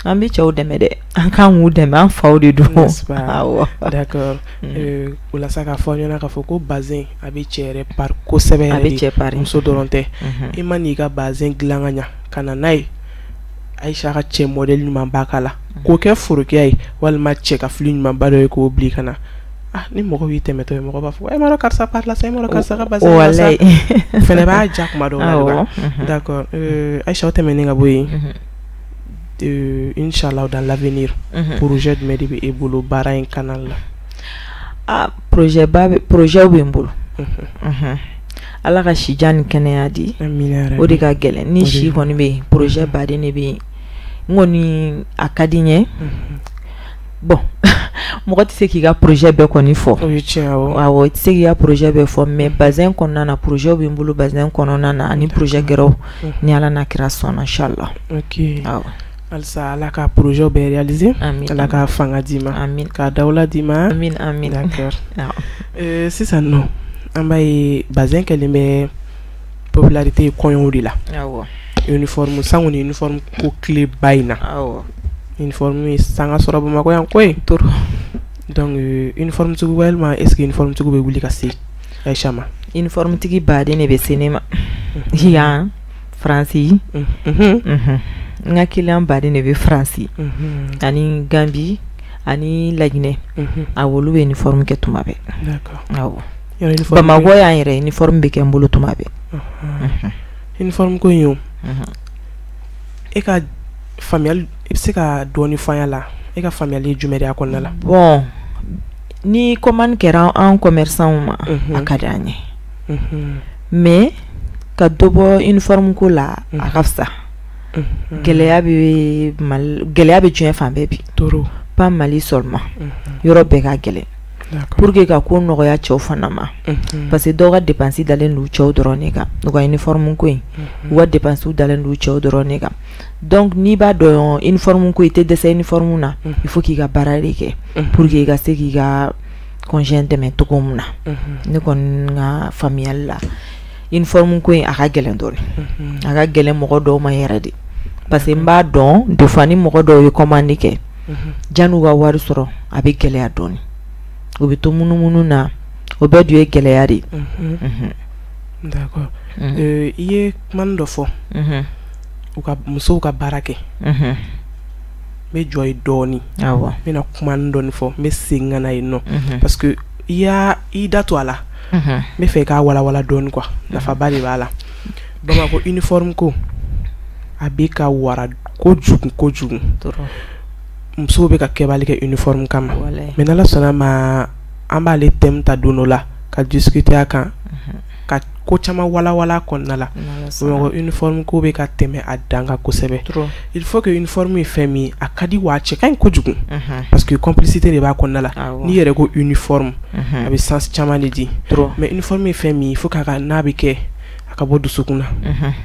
an bɛ cɛw dɛmɛ dɛ an kan k'u dɛmɛ an faw de don awɔ d'accord o la sa k'a fɔ ɲɛna k'a fɔ ko bazin a bɛ cɛ yɛrɛ pari kosɛbɛ a bɛ cɛ pari muso dɔrɔn tɛ i ma n'i ka bazin dilan ka ɲa ka na n'a ye Aïcha ka cɛ modèle ɲuman ba k'a la k'o kɛ forokɛya ye walima cɛ ka fili ɲuman ba dɔ ye k'o bili ka na ni mɔgɔ b'i tɛmɛtɔ ye mɔgɔ b'a fɔ ma dɔn karisa pari la sa ma dɔn karisa ka bazin la sa fɛnɛ b'a ja kuma dɔw la d'accord Aïcha o tɛmɛnen ka bɔ yen Inch'Allah dans l'avenir projet jumɛn de bɛ e bolo baara in canal la projet bɛ n bolo Ala ka si jan ni kɛnɛya di o de ka gɛlɛn ni si kɔni bɛ yen projet baden de bɛ yen n kɔni a ka di n ye bon mɔgɔ tɛ se k'i ka projet bɛɛ kɔni fɔ awɔ i tɛ se k'i ka projet bɛɛ fɔ mais bazin kɔnɔna na projet bɛ n bolo bazin kɔnɔna na ani projet gɛrɛw ni Ala n'a kira sɔnna inchallah awɔ alisa Ala ka projet bɛɛ réaliser Ala ka fanga d'i ma ka dawula d'i ma amin d'accord sisan nɔ an b'a ye bazin kɛlen bɛ popularité kɔɲɔw de la awɔ uniforme sango ni uniforme ko clé ba in na awɔ uniforme sanga sɔrɔ Bamakɔ yan koyi donc uniforme tigiw walima est-ce que uniforme tigiw bɛ wuli ka se Aïcha ma uniforme tigi baden de bɛ se ne ma yan Faransi n ka client baden de bɛ Faransi ani Gambie ani Laginɛ awɔ olu bɛ uniforme kɛ tuma bɛɛ awɔ Bamakɔ yan yɛrɛ uniforme bɛ kɛ n bolo tuma bɛɛ uniforme ko in o e ka faamuyali i bɛ se ka dɔɔni fɔ an la e ka faamuyali jumɛn de y'a kɔnɔna la bon ni commande kɛra an commerçant ma a ka di an ye mais ka dɔ bɔ uniforme ko la a ka fisa gɛlɛya bɛ diɲɛ fan bɛɛ bi pas Mali seulement yɔrɔ bɛɛ ka gɛlɛn pour que ka ko nɔgɔya cɛw fana ma parce que dɔw ka dépense dalen don cɛw dɔrɔn de kan u ka uniforme ko in u ka dépense dalen don cɛw dɔrɔn de kan donc n'i b'a dɔn uniforme ko i tɛ dɛsɛ uniforme na il faut k'i ka baara de kɛ pour que i ka se k'i ka conjoint dɛmɛ cogo min na ne kɔni ka faamuyali la uniforme ko in a ka gɛlɛn dɔɔni a ka gɛlɛn mɔgɔ dɔw ma yɛrɛ de parce que n b'a dɔn des fois ni mɔgɔ dɔw ye commande kɛ jan'u ka wari sɔrɔ a bɛ gɛlɛya dɔɔni o bɛ to munumunu na o bɛɛ dun ye gɛlɛya de d'accord i ye kuma dɔ fɔ u ka musow ka baara kɛ n bɛ jɔ ye dɔɔni n bɛna kuma dɔɔni fɔ n bɛ segin ka na yen nɔ parce que i da to a la n bɛ fɛ k'a walawala dɔɔni quoi nafaba de b'a la Bamakɔ uniforme ko a bɛ ka wara kojugu musow bɛ ka kɛbali kɛ uniforme kama mais n'Ala sɔnna ma an b'ale thème ta don dɔ la ka discuter a kan ka ko caman walawala kɔnɔna la Bamakɔ uniforme ko bɛ ka tɛmɛ a dan kan kosɛbɛ il faut que uniforme ye fɛn min a ka di wa a cɛ ka ɲi kojugu parce que complicité de b'a kɔnɔna la n'i yɛrɛ ko uniforme a bɛ sens caman de di mais uniforme ye fɛn min il faut k'a n'a bɛ kɛ a ka bɔ dusukun na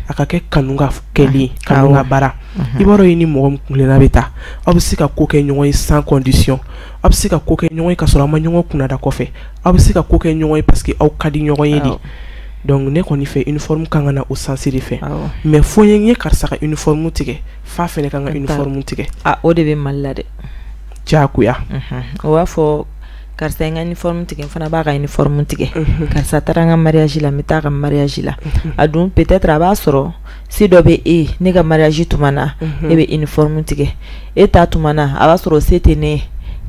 a ka kɛ kanu ka kɛli kanu ka baara i b'a dɔn i ni mɔgɔ min kunna bɛ taa aw bɛ se ka ko kɛ ɲɔgɔn ye sans condition aw bɛ se ka ko kɛ ɲɔgɔn ye ka sɔrɔ a ma ɲɔgɔn kunnada kɔfɛ aw bɛ se ka ko kɛ ɲɔgɔn ye parce que aw ka di ɲɔgɔn ye de donc ne kɔni fɛ uniforme kan ka na o sens de fɛ mais fo n ye karisa ka uniforme tigɛ fa fɛnɛ kan ka uniforme tigɛ o de bɛ Mali la dɛ diyagoya o b'a fɔ karisa n ka uniforme tigɛ n fana b'a ka uniforme tigɛ karisa taara n ka mariage la n bɛ taa ka mariage la a dun peut-être a b'a sɔrɔ si dɔ bɛ ne ka mariage tuma na e bɛ uniforme tigɛ e ta tuma na a b'a sɔrɔ se tɛ ne ye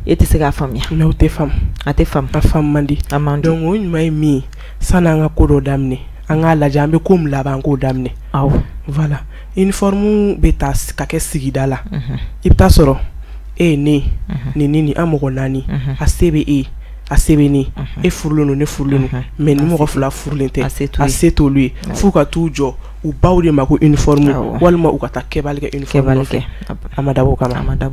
e tɛ se k'a faamuya mais o tɛ faamu a tɛ faamu a faamu man di donc o ɲuman ye min ye sanni an ka ko dɔ daminɛ an k'a lajɛ an bɛ ko min laban an k'o daminɛ voilà uniforme bɛ taa ka kɛ sigida la i bɛ taa sɔrɔ e ye ne ni an mɔgɔ naani a se bɛ e a se bɛ ne e furulen don ne furulen don mais ni mɔgɔ fila furulen tɛ a se t'olu ye f'u ka t'u jɔ u baw de ma ko uniforme walima u ka taa kɛbali kɛ uniforme nɔfɛ a ma dabɔ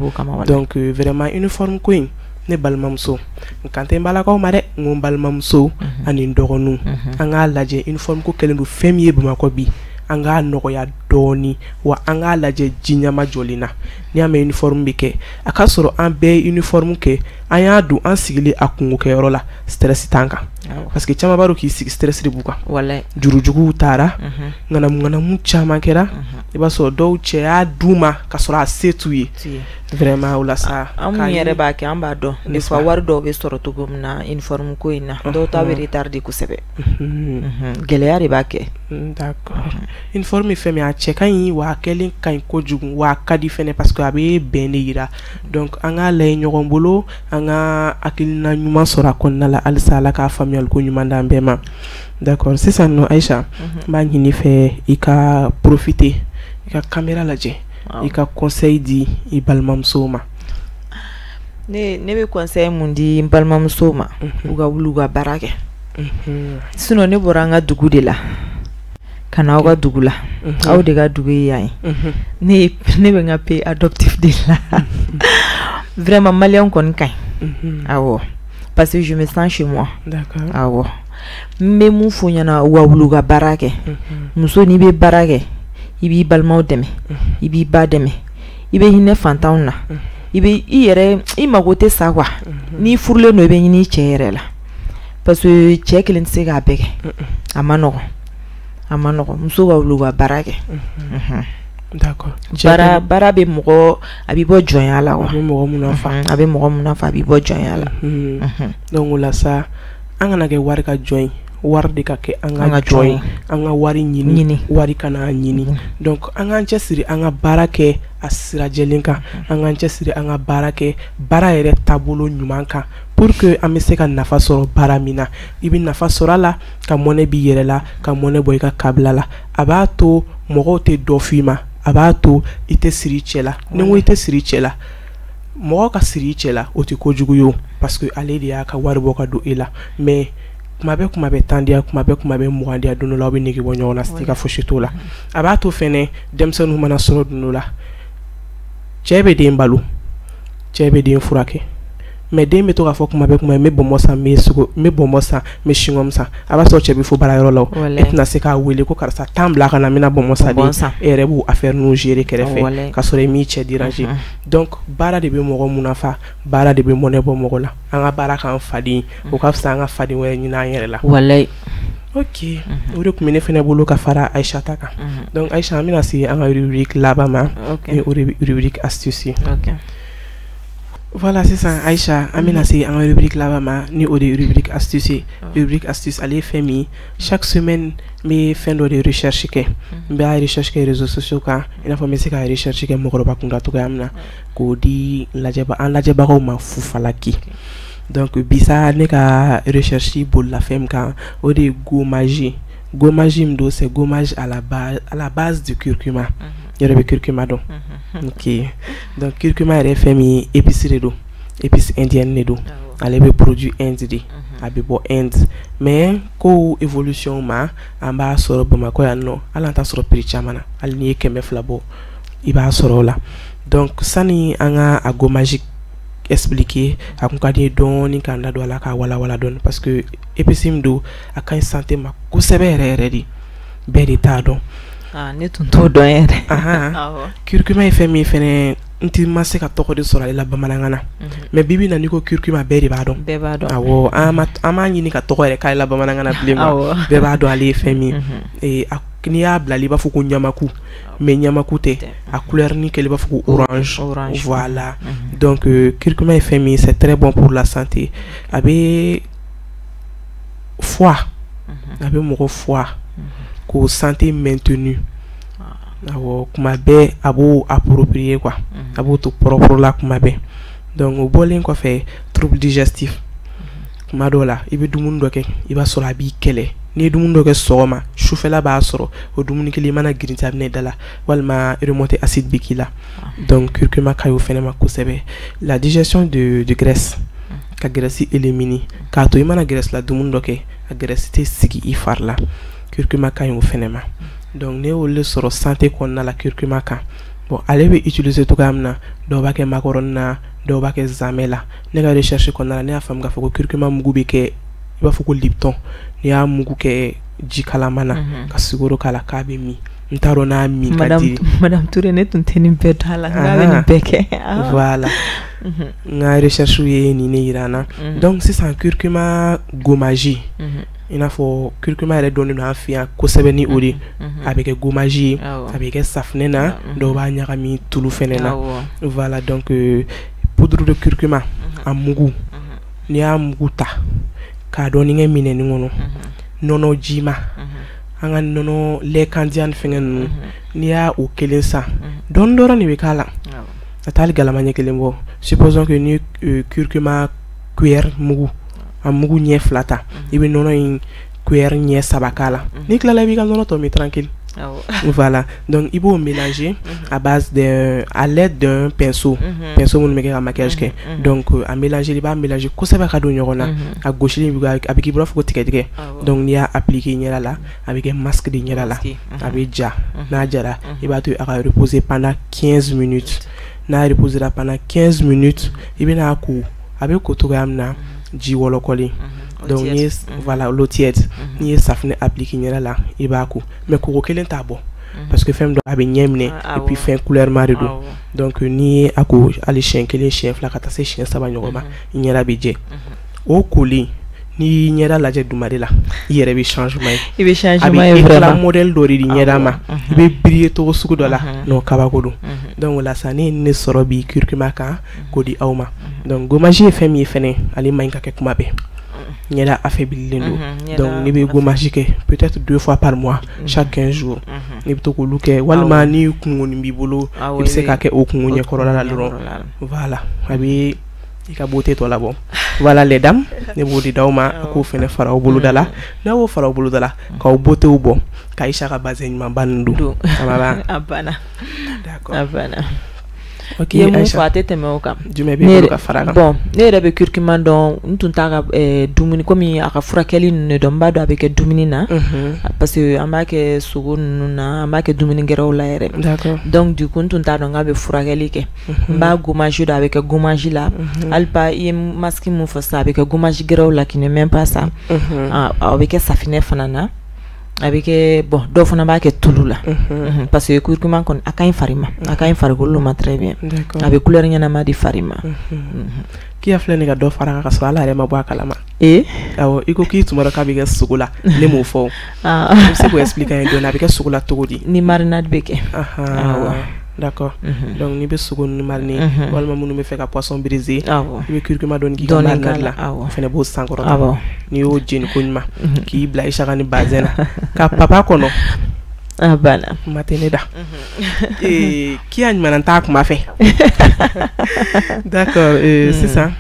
o kama donc vraiment uniforme ko in ne balimamuso n kan tɛ n balakaw ma dɛ n ko n balimamuso ani n dɔgɔninw an k'a lajɛ uniforme ko kɛlen don fɛn min ye Bamakɔ bi an k'a nɔgɔya dɔɔni wa an k'a lajɛ jiɲama jɔlen na ni y'a mɛn uniforme bɛ kɛ a ka sɔrɔ an bɛɛ ye uniforme kɛ an y'a don an sigilen a kungokɛyɔrɔ la stress t'an kan parce que caman b'a dɔn k'i sigi stress de b'u kan jurujuguw taara ŋanamu caman kɛra i b'a sɔrɔ dɔw cɛ y'a d'u ma ka sɔrɔ a se t'u ye vraiment o la sa an mun yɛrɛ b'a kɛ an b'a dɔn des fois wari dɔw bɛ sɔrɔ cogo min na uniforme ko in na dɔw ta bɛ retard kosɛbɛ gɛlɛya de b'a kɛ d'accord uniforme fɛn min a cɛ ka ɲi wa a kɛlen ka ɲi kojugu wa a ka di fɛnɛ parce que a bɛ bɛn de yira donc an k'a lajɛ ɲɔgɔn bolo an ka hakilina ɲuman sɔrɔ a kɔnɔna la halisa Ala k'a faamuyali ko ɲuman d'an bɛɛ ma d'accord sisan nɔ Aisha n b'a ɲini fɛ i ka profiter i ka caméra lajɛ i ka conseil di i balimamusow ma ne bɛ conseil mun di n balimamusow ma u ka wuli u ka baara kɛ sinon ne bɔra an ka dugu de la ka na aw ka dugu la aw de ka dugu ye yan ye ne bɛ n ka pays adoptif de la vraiment malien kɔni ka ɲi awɔ parce que je me sens chez moi d'accord awɔ n bɛ mun f'u ɲɛna u ka wuli u ka baara kɛ muso n'i bɛ baara kɛ i b'i balimaw dɛmɛ i b'i ba dɛmɛ i bɛ hinɛ fantanw na i yɛrɛ i mago tɛ sa quoi n'i furulen don i bɛ ɲini i cɛ yɛrɛ la parce que cɛ kelen tɛ se k'a bɛɛ kɛ a ma nɔgɔn muso ka wuli u ka baara kɛ d'accord baara bɛ mɔgɔ a bɛ bɔ jɔnya la wa a bɛ mɔgɔ mun nafa a bɛ mɔgɔ mun nafa a bɛ bɔ jɔnya la donc o la sa an kana kɛ wari ka jɔn ye wari de ka kɛ an ka jɔn ye an ka wari ɲini wari kana ɲini donc an k'an cɛsiri an ka baara kɛ a sirajɛlen kan an k'an cɛsiri an ka baara kɛ baara yɛrɛ taabolo ɲuman kan pour que an bɛ se ka nafa sɔrɔ baara min na i bɛ nafa sɔrɔ a la ka mɔnɛ b'i yɛrɛ la ka mɔnɛ bɔ i ka kabila la a b'a to mɔgɔw tɛ dɔ f'i ma a b'a to i tɛ siri i cɛ la ni ko i tɛ siri i cɛ la mɔgɔ ka siri i cɛ la o tɛ kojugu ye o parce que ale de y'a ka wari bɔ ka don e la mais kuma bɛ tan diya kuma bɛ mugan diya don dɔ la aw bɛ nege bɔ ɲɔgɔn na sika fosi t'o la a b'a to fɛnɛ denmisɛnninw mana sɔrɔ don dɔ la cɛ bɛ den balo cɛ bɛ den furakɛ mais den bɛ to k'a fɔ kuma bɛ n bɛ bɔnbɔn san n bɛ bɔnbɔn san n bɛ chewing-gum san a b'a sɔrɔ cɛ bɛ fo baarayɔrɔ la o e tɛna se k'a wele ko karisa tan bila ka na n bɛna bɔnbɔn san de e yɛrɛ b'o affaire ninnu gérer kɛrɛfɛ ka sɔrɔ i m'i cɛ déranger donc baara de bɛ mɔgɔ mun nafa baara de bɛ mɔnɛ bɔ mɔgɔ la an ka baara k'an faden o ka fisa an ka faden wɛrɛ ɲini an yɛrɛ la ok o de tun bɛ ne fana bolo ka fara Aïcha ta kan donc Aïcha an bɛna se an ka rubrique laban ma ni o de rubrique astuce ye voilà sisan Aïcha an bɛna se an ka rubrique laban ma ni o de rubrique astuce ye rubrique astuce ale ye fɛn min ye chaque semaine n bɛ fɛn dɔ de recherche kɛ n bɛ recherche kɛ réseaux sociaux kan i n'a fɔ n bɛ se ka recherche kɛ mɔgɔkɔrɔba kunda cogoya min na k'o di an lajɛbagaw ma fufalaki donc bisa ne ka recherche bolila fɛn min kan o de ye gommage min don c'est gommage à la base du curcuma yɛrɛ bɛ curcuma dɔn ok donc curcuma yɛrɛ ye fɛn min ye épice de don épice indienne de don ale bɛ produit Inde de a bɛ bɔ Inde mais ko évolution ma an b'a sɔrɔ Bamakɔ yan nɔ hali an t'a sɔrɔ prix caman na hali n'i ye 200 bɔ i b'a sɔrɔ o la donc sani an ka a gommage expliquer a kun ka di dɔɔni k'an da don a la k'a walawala dɔɔni parce que épice min don a ka ɲi santé ma kosɛbɛ yɛrɛ de bɛɛ de t'a dɔn ne tun t'o dɔn yɛrɛ curcuma ye fɛn min fɛnɛ n ti ma se ka tɔgɔ de sɔrɔ ale la bamanankan na mais bibi na n'i ko curcuma bɛɛ de b'a dɔn awɔ an m'a ɲini ka tɔgɔ yɛrɛ k'ale la bamanankan na bilen bɛɛ b'a dɔn ale ye fɛn min n'i y'a bila i b'a fɔ ko ɲamaku mais ɲamaku tɛ a couleur ni kɛlen i b'a fɔ ko orange voilà donc curcuma ye fɛn min c'est très bon pour la santé a bɛ foie a bɛ mɔgɔ foie k'o santé maintenue awɔ kuma bɛɛ a b'o approprier quoi a b'o to propre la kuma bɛɛ donc o bɔlen kɔfɛ trouble digestif kuma dɔw la i bɛ dumuni dɔ kɛ i b'a sɔrɔ a b'i kɛlɛ n'i ye dumuni dɔ kɛ sɔgɔma sufɛla b'a sɔrɔ o dumuni kelen i mana girinti a bɛ na i da la walima remontée acide bɛ k'i la donc curcuma ka ɲi o fɛnɛ ma kosɛbɛ la digestion de graisse ka graisse éliminer k'a to i mana graisse la dumuni dɔ kɛ a graisse tɛ sigi i fari la curcuma ka ɲi o fɛnɛ ma donc ne y'olu sɔrɔ santé kɔnɔna la curcuma kan bon ale bɛ utiliser cogoya min na dɔw b'a kɛ macaroni na dɔw b'a kɛ zamɛ la ne ka recherche kɔnɔna la ne y'a faamu k'a fɔ ko curcuma mugu bɛ kɛ i b'a fɔ ko lipton n'i y'a mugu kɛ ji kalaman na ka sukaro k'a la k'a bɛ min ntarona mi madame Touré ne tun tɛ nin bɛɛ dɔn a la nka bɛ nin bɛɛ kɛ voilà nga recherche ye ni ne yirana donc sisan curcuma gommage i n'a fɔ curcuma yɛrɛ dɔnnen don an fɛ yan kosɛbɛ ni o de a bɛ kɛ gommage ye a bɛ kɛ safunɛ na dɔw b'a ɲagami tulu fɛnɛ na voilà donc poudre de curcuma a mugu n'i y'a mugu ta k'a dɔn ni kɛ minɛnin kɔnɔ nɔnɔ jima an ka nɔnɔ lait candian fɛngɛ ninnu n'i y'a o kelen san dɔɔni dɔrɔn de bɛ k'a la a t'ali galama ɲɛ kelen bɔ supposons que ni curcuma cuillère mugu a mugu ɲɛ 2 ta i bɛ nɔnɔ in cuillère ɲɛ 3 k'a la n'i tilala i b'i ka nɔnɔ tɔ min tranquille voilà donc il faut mélanger à base à l'aide d'un pinceau minnu bɛ kɛ ka maquillage kɛ donc a mélanger i b'a mélanger kosɛbɛ ka don ɲɔgɔn na a gosili a bɛ k'i bolo fɔ ko tigɛtigɛ donc n'i y'a appliquer i ɲɛda la a bɛ kɛ masque de ɲɛda la a bɛ ja n'a jara i b'a to a ka reposer pendant 15 minutes n'a reposera pendant 15 minutes i bɛ n'a ko a bɛ ko cogoya min na ji wɔlɔkɔlen donc ni voilà l'eau tiède ni ye safunɛ appliquer ɲɛda la i b'a ko mais koko kelen t'a bɔ parce que fɛn dɔ a bɛ ɲɛ minɛ et puis fɛn couleur ma de don donc ni a ko hali siɲɛ 1 siɲɛ 2 ka taa se siɲɛ 3 ɲɔgɔn ma i ɲɛda bɛ jɛ o kolen ni ɲɛda lajɛ dumare la i yɛrɛ bɛ changement ye i bɛ changement ye vraiment a bɛ modèle dɔ de di ɲɛda ma i bɛ briller togo sugu dɔ la non kabako don donc o la sa ne ne sɔrɔ bi curcuma kan k'o di aw ma donc gommage ye fɛn min ye fɛnɛ ale man ɲi ka kɛ kuma bɛɛ ɲɛda affaiblilen don donc ne bɛ gommage kɛ peut-être 2 fois par mois chaque 15 jours ne bɛ to k'olu kɛ walima ni kungo b'i bolo i bɛ se ka kɛ o kungo ɲɛkɔrɔla la dɔrɔn voilà a bɛ i ka beauté tɔ labɔ voilà les dames ne b'o di d'aw ma a k'o fɛnɛ fara aw boloda la n'a y'o fara aw boloda la k'aw beautéw bɔ ka Aïcha ka bazin ɲumanba ninnu don a banna d'accord a banna ok ye mun fɔ a tɛ tɛmɛ o kan jumɛn bɛ bolo ka fara kan bon ne yɛrɛ bɛ curcuma dɔn n tun t'a ka dumuni komi a ka furakɛli ninnu de dɔn n b'a dɔn a bɛ kɛ dumuni na parce que an b'a kɛ sogo ninnu na an b'a kɛ dumuni gɛrɛw la yɛrɛ d'accord donc du coup n tun t'a dɔn k'a bɛ furakɛli kɛ n b'a gommage dɔn a bɛ kɛ gommage la hali pas i ye masque mun fɔ sisan a bɛ kɛ gommage gɛrɛw la qui ne même pas ça a bɛ kɛ safinɛ fana na a bɛ kɛ bon dɔw fana b'a kɛ tulu la parce que curcuma kɔni a ka ɲi fari ma a ka ɲi farikolo ma très bien a bɛ couleur ɲɛnama di fari ma k'i filɛ nin ka dɔ fara kan ka sɔrɔ ala yɛrɛ ma bɔ a kalama awɔ i ko k'i tuma dɔn k'a bɛ kɛ sogo la ne m'o fɔ i bɛ se k'o expliquer an ye dɔɔni a bɛ kɛ sogo la cogo di ni marinade bɛ kɛ awɔ d'accord donc ni bɛ sogo ninnu mariner walima minnu bɛ fɛ ka poisson brisé i bɛ curcuma dɔɔni k'i ka marinade la o fɛnɛ b'o sankɔrɔta n'i y'o jeni ko ɲuman k'i bila Aïcha ka ni bazin na ka papa kɔnɔ a banna ma tɛ ne da k'i y'a ɲuman t'a kuma fɛ d'accord sisan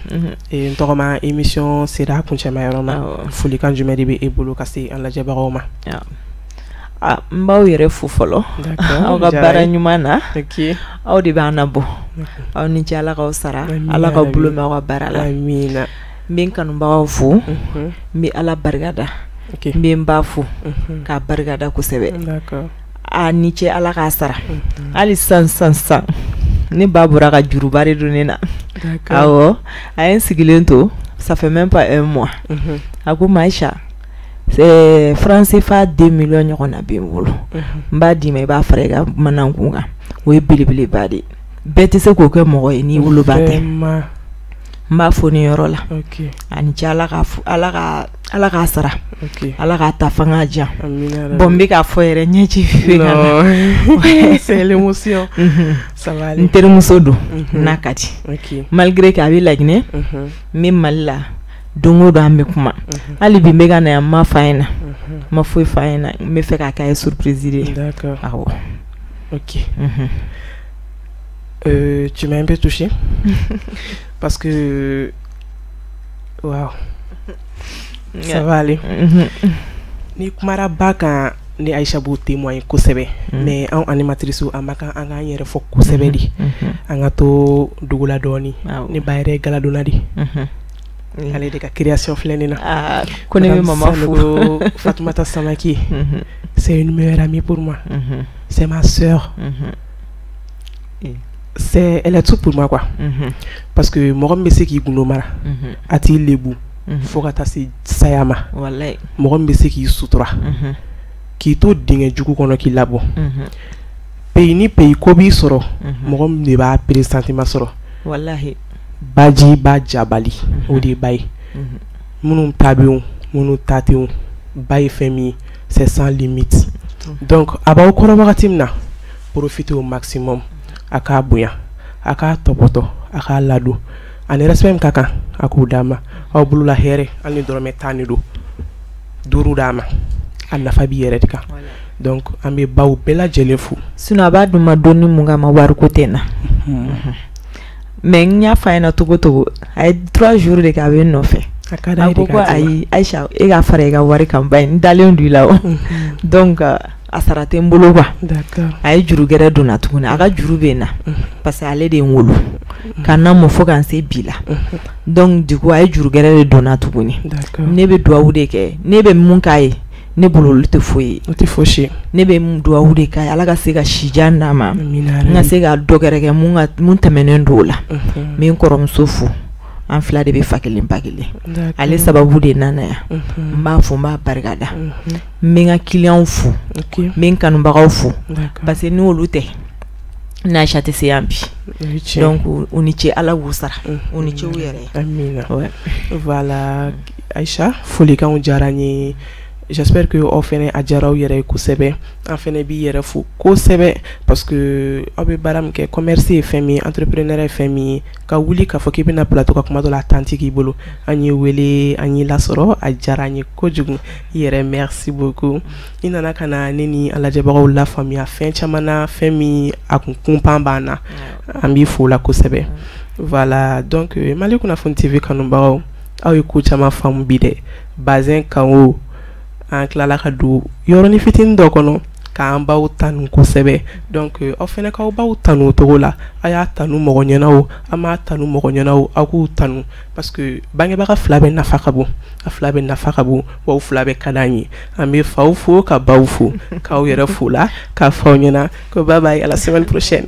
n tɔgɔma émission sera a kuncɛma yɔrɔ ma folikan jumɛn de bɛ e bolo ka se an lajɛbagaw ma n b'aw yɛrɛ fo fɔlɔ aw ka baara ɲuman na aw de b'an nabɔ aw ni ce ala k'aw sara ala ka bolo mɛn aw ka baara la n bɛ n kanubagaw fo n bɛ ala barikada n bɛ n ba fo k'a barikada kosɛbɛ a ni ce ala k'a sara hali sisan ne ba bɔra ka juruba de don ne na awɔ a ye n sigilen to ça fait même pas 1 mois a ko Aïcha c'est franc CFA 2 millions ɲɔgɔn na bɛ n bolo n b'a d'i ma i b'a fara i ka manan kun kan o ye belebeleba de bɛɛ tɛ se k'o kɛ mɔgɔ ye n'i woloba tɛ n b'a fo ni yɔrɔ la ani ce ala k'a sara ala k'a ta fanga jan bon n bɛ k'a fɔ yɛrɛ ɲɛci fɛ kan c'est l'émotion ça va aller n terimuso don n'a ka di malgré que a bɛ Laginɛ n bɛ Mali la don o don an bɛ kuma hali bi n bɛ ka na yan n ma f'a ɲɛna n ma foyi f'a ɲɛna n bɛ fɛ k'a kɛ a ye surprise de ye awɔ ok tu m'as un peu touché parce que wow ça va aller ni kumara ba kan ni Aïcha b'o témoigner kosɛbɛ mais anw animatrice an b'a kan an k'an yɛrɛ fɔ kosɛbɛ de an ka to dugu la dɔɔni ne ba yɛrɛ galadonna de ale de ka création filɛ nin na ko ne bɛ mama fo Fatoumata Samaki c'est une meilleure amie pour moi c'est ma sœur elle est tout pour moi quoi parce que mɔgɔ min bɛ se k'i gundo mara a t'i lebu fo ka taa se saya ma mɔgɔ min bɛ se k'i sutura k'i to dingɛ jugu kɔnɔ k'i labɔ pays ni pays ko b'i sɔrɔ mɔgɔ min de b'a pressentiment sɔrɔ wallahi baji ba jabali o de ba ye minnu ta bɛ yen minnu ta tɛ yen ba ye fɛn min ye c'est sans limite donc a b'aw kɔrɔ wagati min na profiter au maximum a k'a bonya a k'a tɔpɔtɔ a k'a ladon ani respect min ka kan a k'o d'a ma aw bolo la hɛrɛ hali ni dɔrɔmɛ 10 de don 5 d'a ma a nafa b'i yɛrɛ de kan donc an bɛ baw bɛɛ lajɛlen fo sinon a b'a dun ma donni mun kama wari ko tɛ na mais n y'a f'a ɲɛna togo togo a ye 3 jours de kɛ a bɛ n nɔfɛ a ka d'a ye ko ayi Aisha e ka fara i ka wari kan ba n dalen don i la o donc a sara tɛ n bolo quoi d'accord a ye juru gɛrɛ donna tuguni a ka juru bɛ na parce que ale de ye n wolo ka na mɔ fo k'an se bi la donc du coup a ye juru gɛrɛ de donna tuguni ne bɛ duwawu de kɛ ne bɛ mun k'a ye ne bolo olu tɛ foyi ye o tɛ fosi ne bɛ duwawu de k'a ye ala ka se ka sijan d'a ma n ka se ka dɔ gɛrɛ kɛ mun tɛmɛnen don o la n bɛ n kɔrɔmuso fo an fila de bɛ fa kelen ba kelen ale sababu de nana yan n b'a fo n b'a barika da n bɛ n ka clients fo n bɛ n kanubagaw fo parce que ni olu tɛ Aisha tɛ se yan bi donc u ni ce ala k'u sara u ni ce u yɛrɛ amina voilà Aisha folikanw diyara n ye j'espère que aw fɛnɛ a diyara aw yɛrɛ ye kosɛbɛ an fɛnɛ b'i yɛrɛ fo kosɛbɛ parce que aw bɛ baara min kɛ commerce ye fɛn min ye entrepreneur ye fɛn min ye ka wuli k'a fɔ k'i bɛna plateau ka kuma dɔ la a temps tɛ k'i bolo an y'i wele an y'i lasɔrɔ a diyara an ye kojugu i yɛrɛ merci beaucoup i nana ka na ne ni an lajɛbagaw lafaamuya fɛn caman na fɛn min a kun kunpan b'an na an b'i fo la kosɛbɛ voilà donc Mali Kunnafoni TV kanubagaw aw ye ko caman faamu bi dɛ bazin kan o an tilala ka don yɔrɔnin fitinin dɔ kɔnɔ k'an baw tanu kosɛbɛ donc aw fɛnɛ k'aw baw tanu o togo la a y'a tanu mɔgɔ ɲɛna o an m'a tanu mɔgɔ ɲɛna o aw k'u tanu parce que bangebaga fila bɛ nafa ka bon a fila bɛ nafa ka bon wa u fila bɛ ka d'an ye an bɛ faw fo ka baw fo k'aw yɛrɛ fo la k'a fɔ aw ɲɛna ko bye bye à la semaine prochaine.